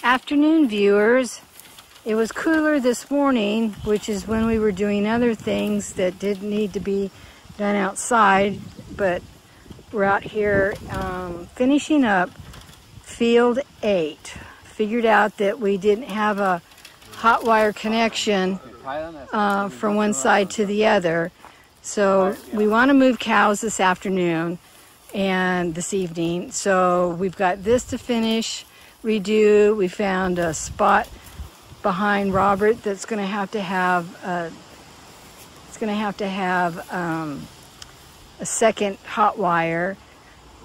Afternoon, viewers. It was cooler this morning, which is when we were doing other things that didn't need to be done outside, but we're out here finishing up Field 8. Figured out that we didn't have a hot wire connection from one side to the other, so we want to move cows this afternoon and this evening. So we've got this to finish, redo. We found a spot behind Robert that's going to have a second hot wire.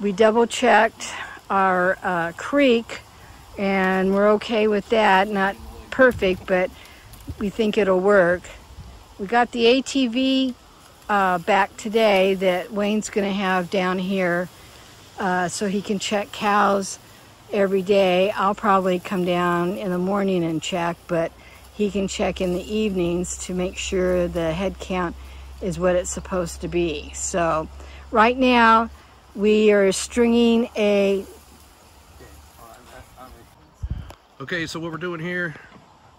We double checked our creek and we're okay with that. Not perfect, but we think it'll work. We got the ATV back today that Wayne's going to have down here so he can check cows every day. I'll probably come down in the morning and check, but he can check in the evenings to make sure the head count is what it's supposed to be. So right now we are stringing a... Okay, so what we're doing here,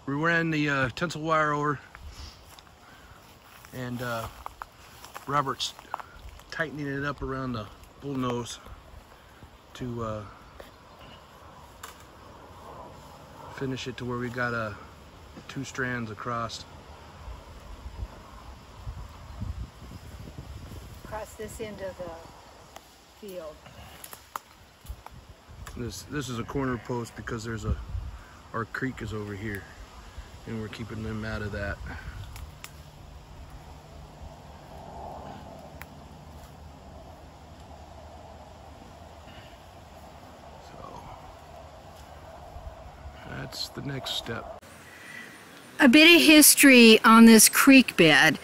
we ran the tensile wire over, and Robert's tightening it up around the bull nose to finish it to where we got two strands across. Across this end of the field. This is a corner post because our creek is over here, and we're keeping them out of that. That's the next step. A bit of history on this creek bed.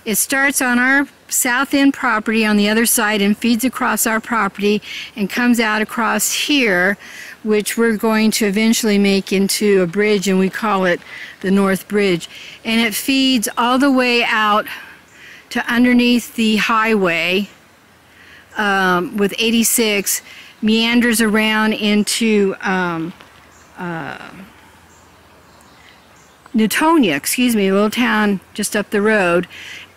It starts on our south end property on the other side and feeds across our property and comes out across here, which we're going to eventually make into a bridge, and we call it the North Bridge. And it feeds all the way out to underneath the highway with 86, meanders around into Newtonia, a little town just up the road,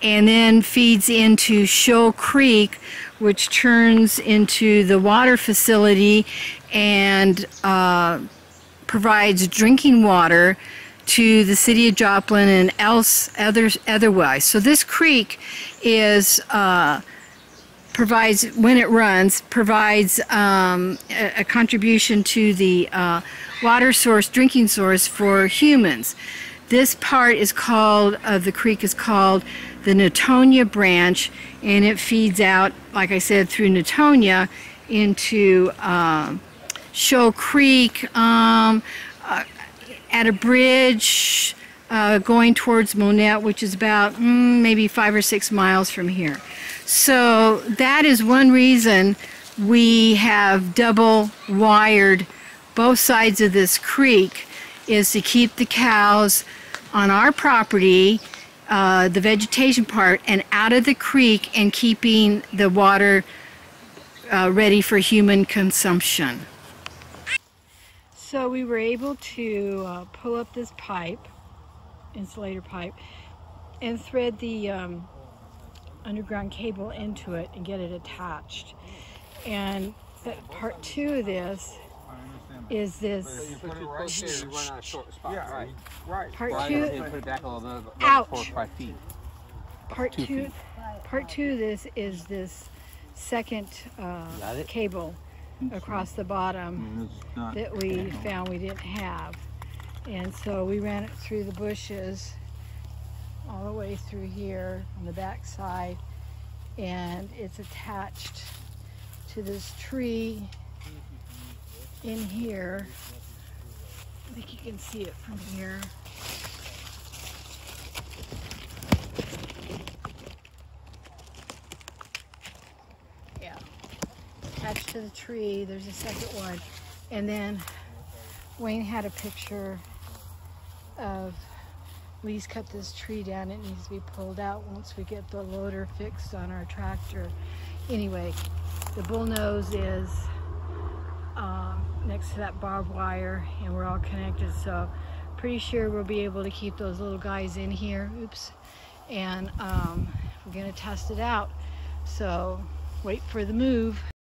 and then feeds into Shoal Creek, which turns into the water facility and provides drinking water to the city of Joplin and otherwise. So this creek is provides, when it runs, provides a contribution to the water source, drinking source for humans. This part is called, the creek is called the Newtonia Branch, and it feeds out, like I said, through Newtonia into Shoal Creek at a bridge going towards Monette, which is about maybe 5 or 6 miles from here. So that is one reason we have double wired both sides of this creek, is to keep the cows on our property, the vegetation part, and out of the creek, and keeping the water ready for human consumption. So we were able to pull up this pipe, insulator pipe, and thread the underground cable into it and get it attached. And part 2 of this is this. Part 2. Ouch. Part 2 of this is this second cable across the bottom that we found we didn't have, and so we ran it through the bushes all the way through here on the back side, and it's attached to this tree in here. I think you can see it from here. Yeah, attached to the tree. There's a second one, and then Wayne had a picture of, please cut this tree down. It needs to be pulled out once we get the loader fixed on our tractor. Anyway, the bull nose is next next to that barbed wire, and we're all connected, so pretty sure we'll be able to keep those little guys in here. Oops. And we're gonna test it out, so wait for the move.